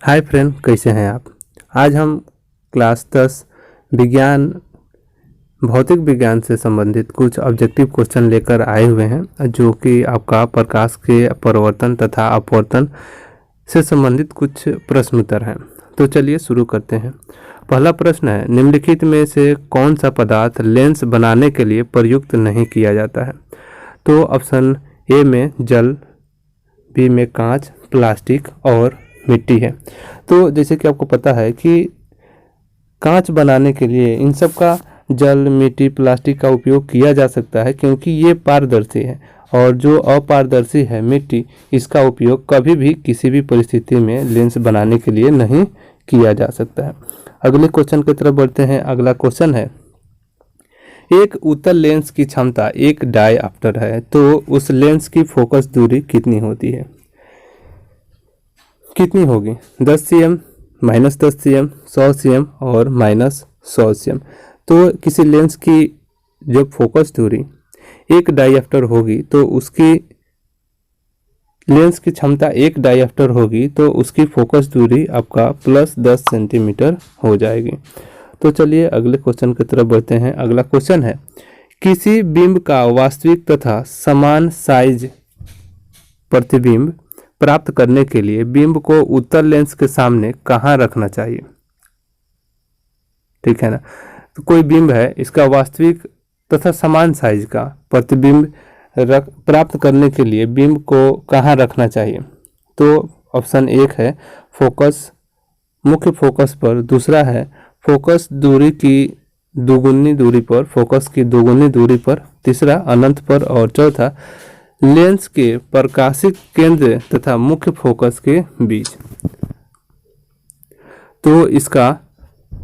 Hi friend, कैसे हैं आप। आज हम क्लास 10 विज्ञान भौतिक विज्ञान से संबंधित कुछ ऑब्जेक्टिव क्वेश्चन लेकर आए हुए हैं, जो कि आपका प्रकाश के परावर्तन तथा अपवर्तन से संबंधित कुछ प्रश्न उत्तर हैं। तो चलिए शुरू करते हैं। पहला प्रश्न है, निम्नलिखित में से कौन सा पदार्थ लेंस बनाने के लिए प्रयुक्त नहीं किया जाता है। तो ऑप्शन ए में जल, बी में कांच, प्लास्टिक और मिट्टी है। तो जैसे कि आपको पता है कि कांच बनाने के लिए इन सब का जल, मिट्टी, प्लास्टिक का उपयोग किया जा सकता है, क्योंकि ये पारदर्शी है। और जो अपारदर्शी है मिट्टी, इसका उपयोग कभी भी किसी भी परिस्थिति में लेंस बनाने के लिए नहीं किया जा सकता है। अगले क्वेश्चन की तरफ बढ़ते हैं। अगला क्वेश्चन है, एक उत्तल लेंस की क्षमता एक डायऑप्टर है, तो उस लेंस की फोकस दूरी कितनी होती है। कितनी होगी? 10 cm, -10 cm, 100 cm और -100 cm। तो किसी लेंस की जब फोकस दूरी एक डायऑप्टर होगी तो उसकी लेंस की क्षमता एक डायऑप्टर होगी तो उसकी फोकस दूरी आपका +10 सेंटीमीटर हो जाएगी। तो चलिए अगले क्वेश्चन की तरफ बढ़ते हैं। अगला क्वेश्चन है, किसी बिंब का वास्तविक तथा समान साइज प्रतिबिंब प्राप्त करने के लिए बिंब को उत्तल लेंस के सामने कहाँ रखना चाहिए। ठीक है ना। तो कोई बिंब है, इसका वास्तविक तथा समान साइज का प्रतिबिंब प्राप्त करने के लिए बिंब को कहाँ रखना चाहिए। तो ऑप्शन एक है फोकस, मुख्य फोकस पर, दूसरा है फोकस दूरी की दोगुनी दूरी पर, फोकस की दोगुनी दूरी पर, तीसरा अनंत पर और चौथा लेंस के प्रकाशिक केंद्र तथा मुख्य फोकस के बीच। तो इसका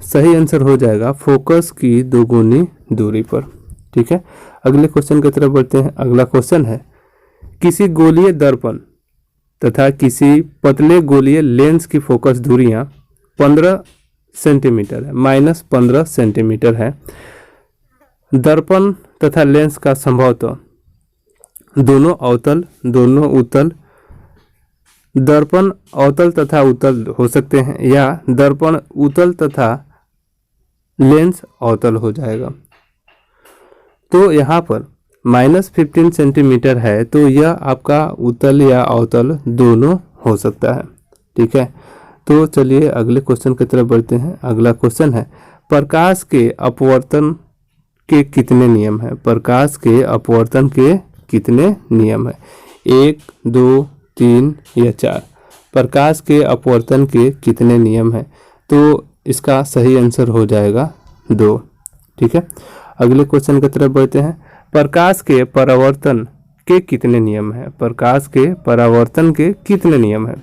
सही आंसर हो जाएगा फोकस की दोगुनी दूरी पर। ठीक है। अगले क्वेश्चन की तरफ बढ़ते हैं। अगला क्वेश्चन है, किसी गोलीय दर्पण तथा किसी पतले गोलीय लेंस की फोकस दूरियां 15 सेंटीमीटर है, -15 सेंटीमीटर है। दर्पण तथा लेंस का संभवतः दोनों अवतल, दोनों उत्तल, दर्पण अवतल तथा उत्तल हो सकते हैं, या दर्पण उत्तल तथा लेंस अवतल हो जाएगा। तो यहाँ पर -15 सेंटीमीटर है, तो यह आपका उत्तल या अवतल दोनों हो सकता है। ठीक है। तो चलिए अगले क्वेश्चन की तरफ बढ़ते हैं। अगला क्वेश्चन है, प्रकाश के अपवर्तन के कितने नियम हैं। प्रकाश के अपवर्तन के कितने नियम है? 1, 2, 3 या 4। प्रकाश के अपवर्तन के कितने नियम हैं? तो इसका सही आंसर हो जाएगा 2। ठीक है। अगले क्वेश्चन की तरफ बढ़ते हैं। प्रकाश के परावर्तन के कितने नियम हैं? प्रकाश के परावर्तन के कितने नियम हैं?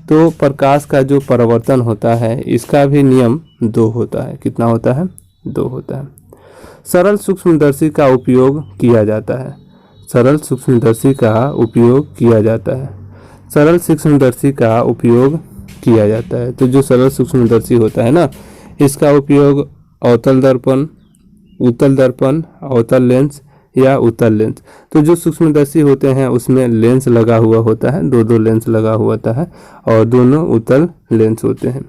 तो प्रकाश का जो परावर्तन होता है, इसका भी नियम 2 होता है। कितना होता है? 2 होता है। सरल सूक्ष्मदर्शी का उपयोग किया जाता है। सरल सूक्ष्मदर्शी का उपयोग किया जाता है। सरल सूक्ष्मदर्शी का उपयोग किया जाता है। तो जो सरल सूक्ष्मदर्शी होता है ना, इसका उपयोग अवतल दर्पण, उत्तल दर्पण, अवतल लेंस या उत्तल लेंस। तो जो सूक्ष्मदर्शी होते हैं उसमें लेंस लगा हुआ होता है, 2-2 लेंस लगा हुआ होता है और दोनों उत्तल लेंस होते हैं।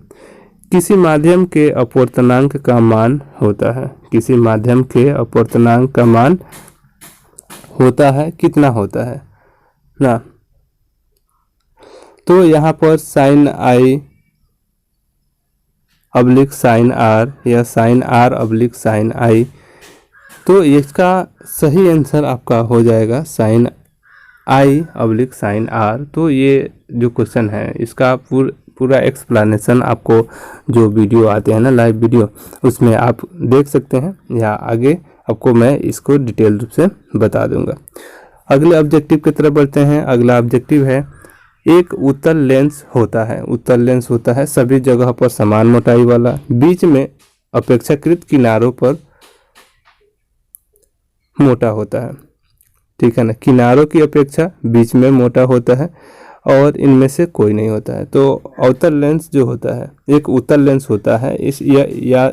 किसी माध्यम के अपवर्तनांक का मान होता है। किसी माध्यम के अपवर्तनांक का मान होता है, कितना होता है ना। तो यहाँ पर sin I / sin R या sin R / sin I, तो इसका सही आंसर आपका हो जाएगा sin I / sin R। तो ये जो क्वेश्चन है, इसका पूरा एक्सप्लेनेशन आपको जो वीडियो आते हैं ना, लाइव वीडियो, उसमें आप देख सकते हैं, या आगे आपको मैं इसको डिटेल रूप से बता दूंगा। अगले ऑब्जेक्टिव की तरफ बढ़ते हैं। अगला ऑब्जेक्टिव है, एक उत्तल लेंस होता है। उत्तल लेंस होता है सभी जगह पर समान मोटाई वाला, बीच में अपेक्षाकृत किनारों पर मोटा होता है। ठीक है ना। किनारों की अपेक्षा बीच में मोटा होता है और इनमें से कोई नहीं होता है। तो अवतल लेंस जो होता है, एक उत्तल लेंस होता है, इस या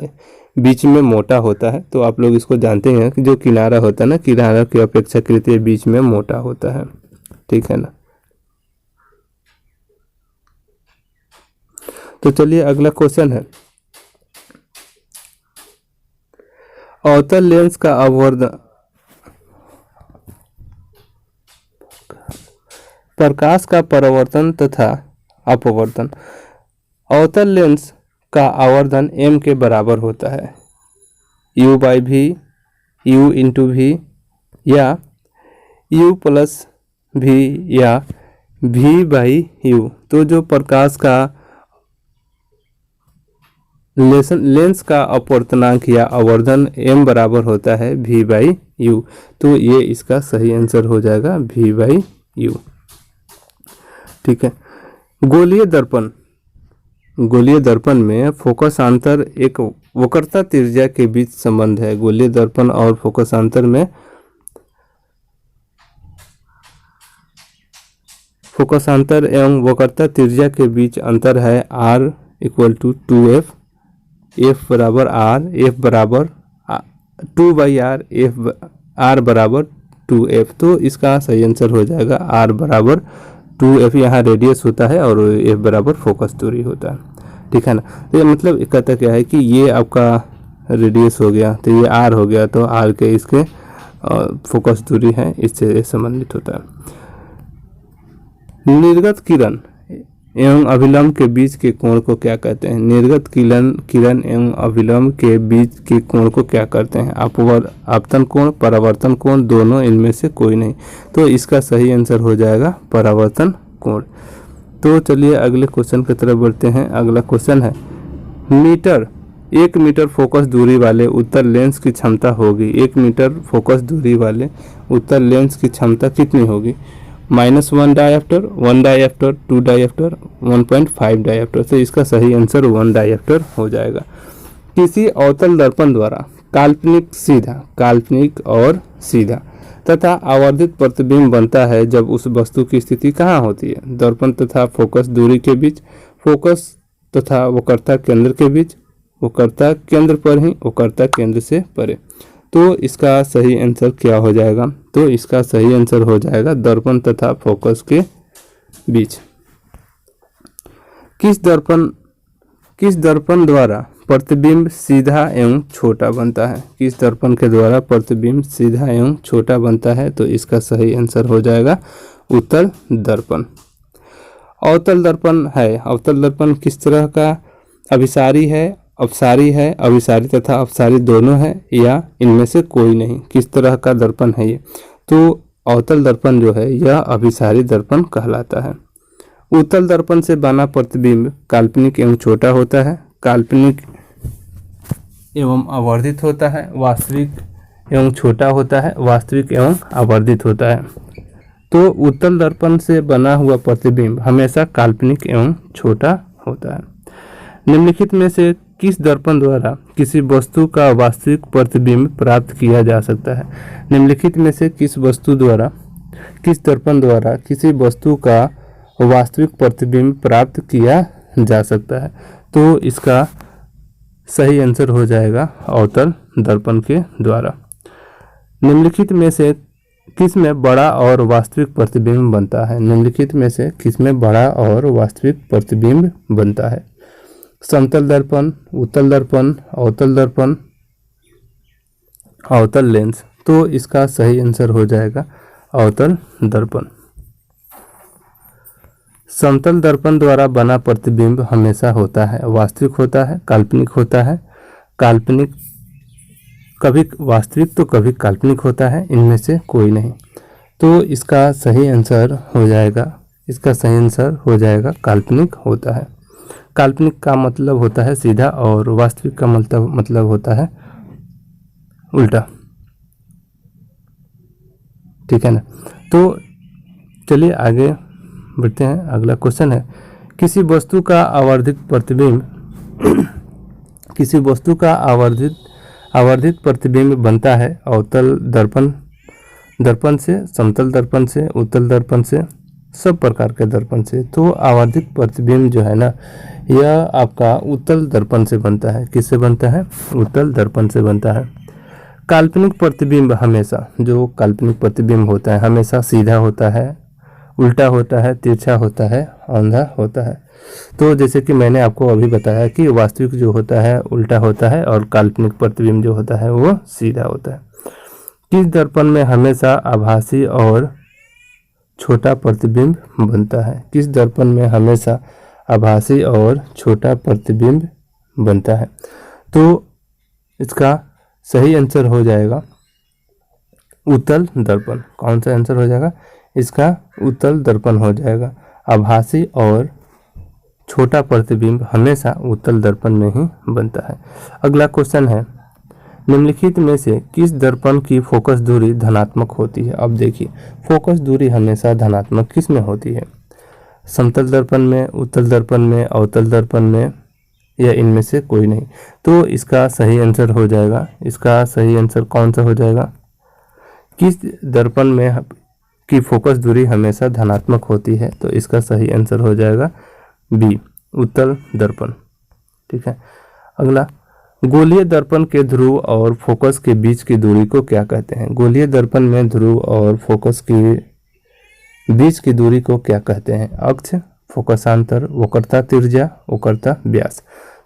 बीच में मोटा होता है। तो आप लोग इसको जानते हैं कि जो किनारा होता है ना, किनारा की अपेक्षाकृत ये बीच में मोटा होता है। ठीक है ना। तो चलिए अगला क्वेश्चन है, अवतल लेंस का अववर्धन, प्रकाश का परावर्तन तथा अपवर्तन। अवतल लेंस का आवर्धन m के बराबर होता है u/v, u/v या u+v या v/u। तो जो प्रकाश का लेंस का अपवर्तनांक या आवर्धन m बराबर होता है v/u। तो ये इसका सही आंसर हो जाएगा v/u। ठीक है। गोलीय दर्पण में फोकसांतर एक वक्रता त्रिज्या के बीच संबंध है। गोलीय दर्पण और फोकसांतर में फोकसांतर एवं वक्रता त्रिज्या के बीच अंतर है r = 2f, f बराबर r, f बराबर 2/r, r बराबर 2f। तो इसका सही आंसर हो जाएगा r बराबर 2f। यहाँ रेडियस होता है और f बराबर फोकस दूरी होता है। ठीक है ना। तो ये मतलब कहता क्या है कि ये आपका रेडियस हो गया तो ये r हो गया, तो r के इसके फोकस दूरी है, इससे संबंधित होता है। निर्गत किरण एवं अभिलंब के बीच के कोण को क्या कहते हैं? निर्गत किरण एवं अभिलंब के बीच के कोण को क्या कहते हैं? आपतन कोण, परावर्तन कोण, दोनों, इनमें से कोई नहीं। तो इसका सही आंसर हो जाएगा परावर्तन कोण। तो चलिए अगले क्वेश्चन की तरफ बढ़ते हैं। अगला क्वेश्चन है, 1 मीटर फोकस दूरी वाले उत्तल लेंस की क्षमता होगी। 1 मीटर फोकस दूरी वाले उत्तल लेंस की क्षमता कितनी होगी? -1 डायप्टर, 1 डायप्टर, 2 डायप्टर, 1.5 डायप्टर। तो इसका सही आंसर 1 डायप्टर हो जाएगा। किसी अवतल दर्पण द्वारा काल्पनिक और सीधा तथा आवर्धित प्रतिबिंब बनता है जब उस वस्तु की स्थिति कहाँ होती है? दर्पण तथा फोकस दूरी के बीच, फोकस तथा वक्रता केंद्र के बीच, वक्रता केंद्र पर ही, वक्रता केंद्र से परे। तो इसका सही आंसर क्या हो जाएगा? तो इसका सही आंसर हो जाएगा दर्पण तथा फोकस के बीच। किस दर्पण द्वारा प्रतिबिंब सीधा एवं छोटा बनता है? किस दर्पण के द्वारा प्रतिबिंब सीधा एवं छोटा बनता है? तो इसका सही आंसर हो जाएगा उत्तल दर्पण। अवतल दर्पण है, अवतल दर्पण किस तरह का? अभिसारी है, अपसारी है, अभिसारी तथा अपसारी दोनों है, या इनमें से कोई नहीं। किस तरह का दर्पण है ये? तो अवतल दर्पण जो है यह अभिसारी दर्पण कहलाता है। उत्तल दर्पण से बना प्रतिबिंब काल्पनिक एवं छोटा होता है, काल्पनिक एवं आवर्धित होता है, वास्तविक एवं छोटा होता है, वास्तविक एवं आवर्धित होता है। तो उत्तल दर्पण से बना हुआ प्रतिबिंब हमेशा काल्पनिक एवं छोटा होता है। निम्नलिखित में से किस दर्पण द्वारा किसी वस्तु का वास्तविक प्रतिबिंब प्राप्त किया जा सकता है? निम्नलिखित में से किस दर्पण द्वारा किसी वस्तु का वास्तविक प्रतिबिंब प्राप्त किया जा सकता है? तो इसका सही आंसर हो जाएगा अवतल दर्पण के द्वारा। निम्नलिखित में से किस में बड़ा और वास्तविक प्रतिबिंब बनता है? निम्नलिखित में से किस में बड़ा और वास्तविक प्रतिबिंब बनता है? समतल दर्पण, उत्तल दर्पण, अवतल दर्पण, अवतल लेंस। तो इसका सही आंसर हो जाएगा अवतल दर्पण। समतल दर्पण द्वारा बना प्रतिबिंब हमेशा होता है वास्तविक होता है, काल्पनिक होता है। काल्पनिक कभी वास्तविक तो कभी काल्पनिक होता है, इनमें से कोई नहीं। तो इसका सही आंसर हो जाएगा काल्पनिक होता है। काल्पनिक का मतलब होता है सीधा और वास्तविक का मतलब होता है उल्टा। ठीक है ना। तो चलिए आगे बढ़ते हैं। अगला क्वेश्चन है, किसी वस्तु का आवर्धित प्रतिबिंब बनता है अवतल दर्पण से, समतल दर्पण से, उत्तल दर्पण से, सब प्रकार के दर्पण से। तो आवर्धित प्रतिबिंब जो है ना यह आपका उत्तल दर्पण से बनता है। किससे बनता है? उत्तल दर्पण से बनता है। काल्पनिक प्रतिबिंब हमेशा, जो काल्पनिक प्रतिबिंब होता है हमेशा सीधा होता है, उल्टा होता है, तिरछा होता है, औंधा होता है। तो जैसे कि मैंने आपको अभी बताया कि वास्तविक जो होता है उल्टा होता है और काल्पनिक प्रतिबिंब जो होता है वो सीधा होता है। किस दर्पण में हमेशा आभासी और छोटा प्रतिबिंब बनता है? किस दर्पण में हमेशा आभासी और छोटा प्रतिबिंब बनता है? तो इसका सही आंसर हो जाएगा उत्तल दर्पण। कौन सा आंसर हो जाएगा इसका? उत्तल दर्पण हो जाएगा। आभासी और छोटा प्रतिबिंब हमेशा उत्तल दर्पण में ही बनता है। अगला क्वेश्चन है, निम्नलिखित में से किस दर्पण की फोकस दूरी धनात्मक होती है? अब देखिए, फोकस दूरी हमेशा धनात्मक किस में होती है? समतल दर्पण में, उत्तल दर्पण में, अवतल दर्पण में, या इनमें से कोई नहीं? तो इसका सही आंसर हो जाएगा, इसका सही आंसर कौन सा हो जाएगा? किस दर्पण में की फोकस दूरी हमेशा धनात्मक होती है? तो इसका सही आंसर हो जाएगा बी, उत्तल दर्पण। ठीक है। अगला, गोलीय दर्पण के ध्रुव और फोकस के बीच की दूरी को क्या कहते हैं? गोलीय दर्पण में ध्रुव और फोकस के बीच की दूरी को क्या कहते हैं? अक्ष, फोकसांतर, वक्रता त्रिज्या, वक्रता व्यास।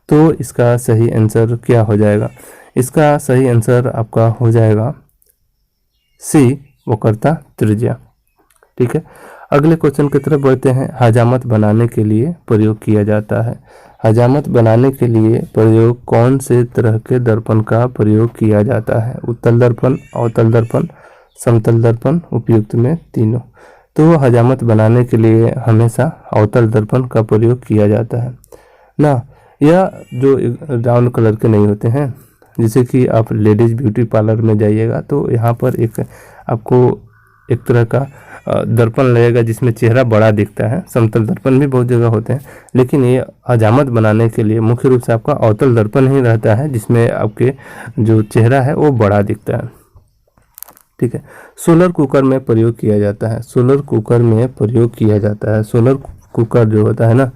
तो इसका सही आंसर क्या हो जाएगा? इसका सही आंसर आपका हो जाएगा सी, वक्रता त्रिज्या। ठीक है। अगले क्वेश्चन की तरफ बढ़ते हैं। हजामत बनाने के लिए प्रयोग किया जाता है। हजामत बनाने के लिए प्रयोग कौन से तरह के दर्पण का प्रयोग किया जाता है? उत्तल दर्पण, अवतल दर्पण, समतल दर्पण, उपयुक्त में तीनों। तो हजामत बनाने के लिए हमेशा अवतल दर्पण का प्रयोग किया जाता है ना। यह जो राउंड कलर के नहीं होते हैं, जैसे कि आप लेडीज ब्यूटी पार्लर में जाइएगा तो यहाँ पर एक आपको एक तरह का दर्पण लगेगा जिसमें चेहरा बड़ा दिखता है। समतल दर्पण भी बहुत जगह होते हैं, लेकिन ये हजामत बनाने के लिए मुख्य रूप से आपका अवतल दर्पण ही रहता है जिसमें आपके जो चेहरा है वो बड़ा दिखता है। ठीक है। सोलर कुकर में प्रयोग किया जाता है। सोलर कुकर में प्रयोग किया जाता है। सोलर कुकर जो होता है ना,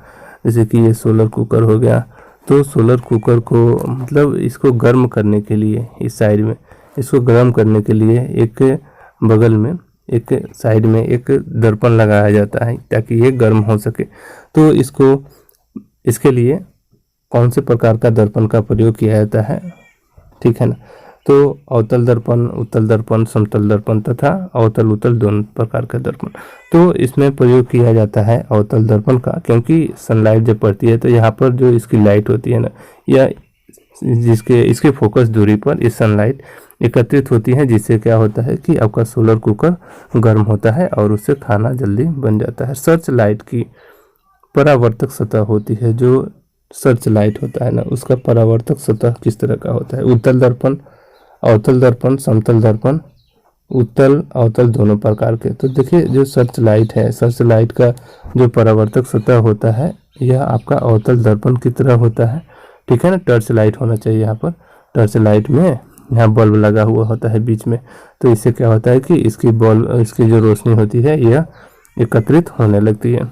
जैसे कि ये सोलर कुकर हो गया, तो सोलर कुकर को मतलब इसको गर्म करने के लिए इस साइड में इसको गर्म करने के लिए एक बगल में एक साइड में एक दर्पण लगाया जाता है ताकि ये गर्म हो सके। तो इसके लिए कौन से प्रकार का दर्पण का प्रयोग किया जाता है? ठीक है ना। तो अवतल दर्पण, उत्तल दर्पण, समतल दर्पण तथा अवतल उत्तल दोनों प्रकार का दर्पण। तो इसमें प्रयोग किया जाता है अवतल दर्पण का, क्योंकि सनलाइट जब पड़ती है तो यहाँ पर जो इसकी लाइट होती है ना, या इसके फोकस दूरी पर इस सनलाइट एकत्रित होती है, जिससे क्या होता है कि आपका सोलर कुकर गर्म होता है और उससे खाना जल्दी बन जाता है। सर्च लाइट की परावर्तक सतह होती है, जो सर्च लाइट होता है ना, उसका परावर्तक सतह किस तरह का होता है? उत्तल दर्पण, अवतल दर्पण, समतल दर्पण, उत्तल अवतल दोनों प्रकार के। तो देखिए, जो सर्च लाइट है, सर्च लाइट का जो परावर्तक सतह होता है यह आपका अवतल दर्पण की तरह होता है। ठीक है ना। टर्च लाइट होना चाहिए यहाँ पर। टर्च लाइट में यहाँ बल्ब लगा हुआ होता है बीच में, तो इससे क्या होता है कि इसकी जो रोशनी होती है यह एकत्रित होने लगती है।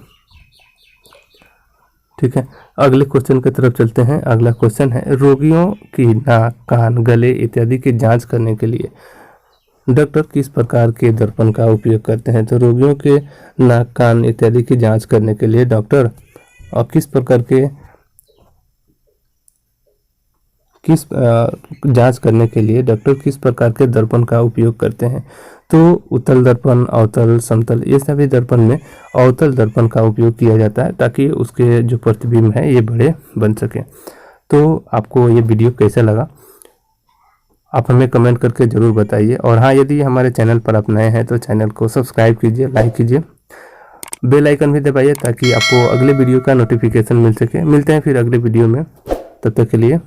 ठीक है। अगले क्वेश्चन की तरफ चलते हैं। अगला क्वेश्चन है, रोगियों की नाक, कान, गले इत्यादि की जांच करने के लिए डॉक्टर किस प्रकार के दर्पण का उपयोग करते हैं? तो रोगियों के नाक, कान इत्यादि की जांच करने के लिए डॉक्टर और किस प्रकार के जांच करने के लिए डॉक्टर किस प्रकार के दर्पण का उपयोग करते हैं? तो उत्तल दर्पण, अवतल, समतल, ये सभी दर्पण में अवतल दर्पण का उपयोग किया जाता है ताकि उसके जो प्रतिबिंब है ये बड़े बन सके। तो आपको ये वीडियो कैसा लगा आप हमें कमेंट करके ज़रूर बताइए। और हाँ, यदि हमारे चैनल पर आप नए हैं तो चैनल को सब्सक्राइब कीजिए, लाइक कीजिए, बेल आइकन भी दबाइए ताकि आपको अगले वीडियो का नोटिफिकेशन मिल सके। मिलते हैं फिर अगले वीडियो में, तब तक के लिए